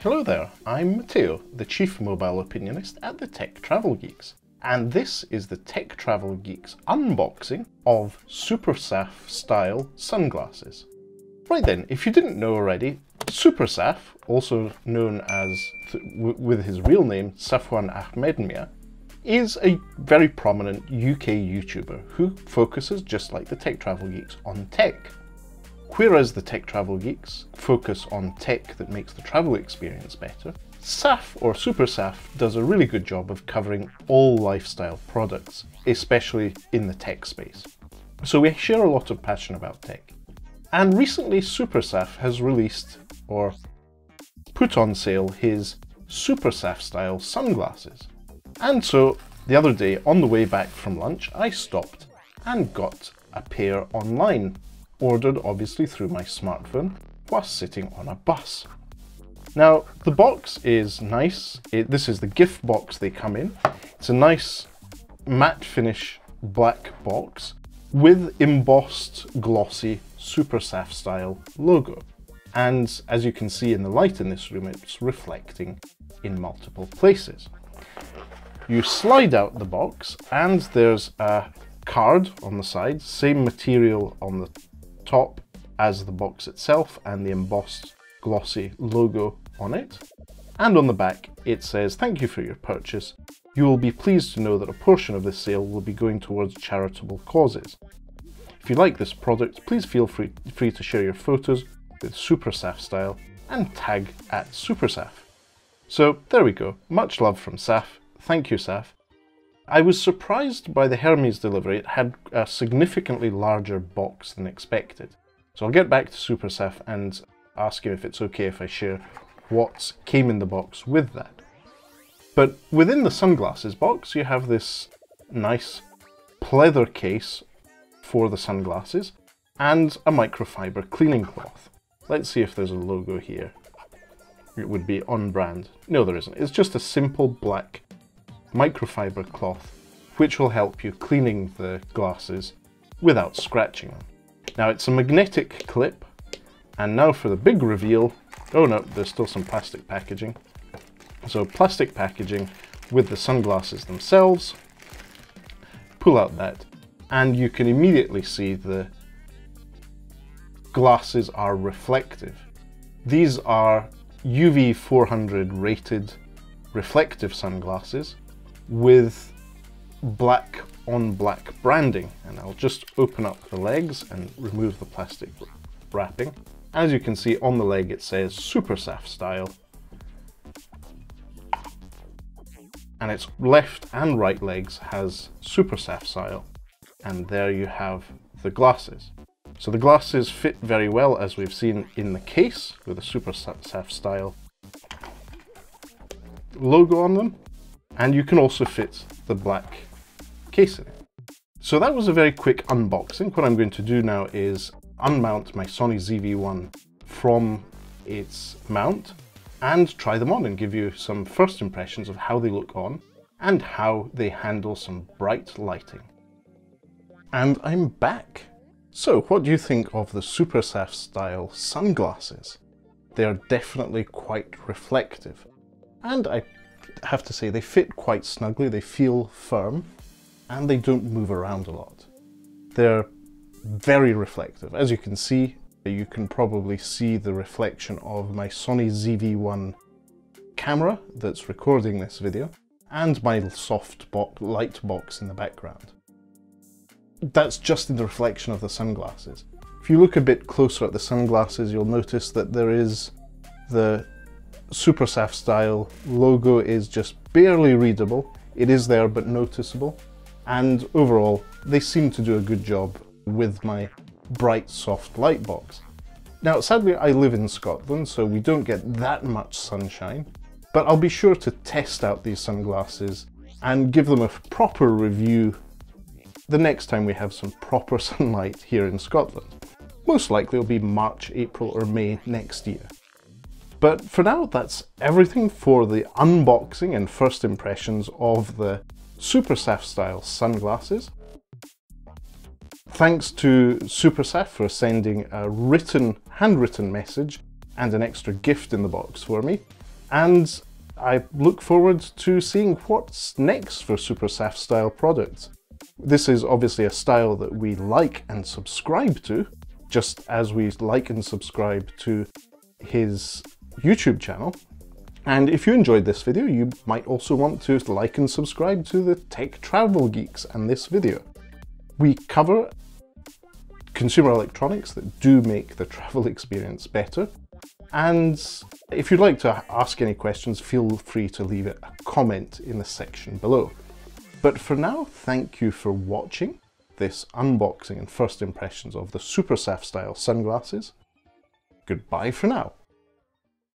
Hello there, I'm Matteo, the Chief Mobile Opinionist at the Tech Travel Geeks, and this is the Tech Travel Geeks unboxing of SuperSafStyle sunglasses. Right then, if you didn't know already, SuperSaf, also known as, with his real name, Safwan Ahmedmia, is a very prominent UK YouTuber who focuses, just like the Tech Travel Geeks, on tech. Whereas the Tech Travel Geeks focus on tech that makes the travel experience better, Saf or SuperSaf does a really good job of covering all lifestyle products, especially in the tech space. So we share a lot of passion about tech. And recently SuperSaf has released, or put on sale, his SuperSafStyle sunglasses. And so the other day, on the way back from lunch, I stopped and got a pair online, ordered obviously through my smartphone, whilst sitting on a bus. Now, the box is nice. This is the gift box they come in. It's a nice matte finish black box with embossed glossy SuperSaf style logo. And as you can see in the light in this room, it's reflecting in multiple places. You slide out the box and there's a card on the side, same material on the top as the box itself and the embossed glossy logo on it. And on the back it says, "Thank you for your purchase. You will be pleased to know that a portion of this sale will be going towards charitable causes. If you like this product, please feel free to share your photos with SuperSafStyle and tag at SuperSaf." So there we go. Much love from Saf. Thank you, Saf. I was surprised by the Hermes delivery. It had a significantly larger box than expected. So I'll get back to SuperSaf and ask him if it's okay if I share what came in the box with that. But within the sunglasses box, you have this nice pleather case for the sunglasses and a microfiber cleaning cloth. Let's see if there's a logo here. It would be on brand. No, there isn't. It's just a simple black microfiber cloth which will help you cleaning the glasses without scratching them. Now it's a magnetic clip, and now for the big reveal. Oh no, there's still some plastic packaging. So plastic packaging with the sunglasses themselves. Pull out that and you can immediately see the glasses are reflective. These are UV 400 rated reflective sunglasses with black on black branding. And I'll just open up the legs and remove the plastic wrapping. As you can see on the leg it says SuperSafStyle, and its left and right legs has SuperSafStyle, and there you have the glasses. So the glasses fit very well, as we've seen in the case with the SuperSafStyle logo on them, and you can also fit the black case in it. So that was a very quick unboxing. What I'm going to do now is unmount my Sony ZV-1 from its mount and try them on and give you some first impressions of how they look on and how they handle some bright lighting. And I'm back. So what do you think of the SuperSafStyle sunglasses? They are definitely quite reflective, and I have to say they fit quite snugly. They feel firm and they don't move around a lot. They're very reflective. As you can see, you can probably see the reflection of my Sony ZV-1 camera that's recording this video and my soft light box in the background. That's just in the reflection of the sunglasses. If you look a bit closer at the sunglasses, you'll notice that there is the SuperSafStyle logo is just barely readable. It is there but noticeable, and overall they seem to do a good job with my bright soft light box. Now sadly I live in Scotland, so we don't get that much sunshine, but I'll be sure to test out these sunglasses and give them a proper review the next time we have some proper sunlight here in Scotland. Most likely it'll be March, April or May next year. But for now, that's everything for the unboxing and first impressions of the SuperSafStyle sunglasses. Thanks to SuperSaf for sending a handwritten message and an extra gift in the box for me. and I look forward to seeing what's next for SuperSaf style products. This is obviously a style that we like and subscribe to, just as we like and subscribe to his YouTube channel. And if you enjoyed this video, you might also want to like and subscribe to the Tech Travel Geeks and this video. We cover consumer electronics that do make the travel experience better. And if you'd like to ask any questions, feel free to leave a comment in the section below. But for now, thank you for watching this unboxing and first impressions of the SuperSafStyle sunglasses. Goodbye for now.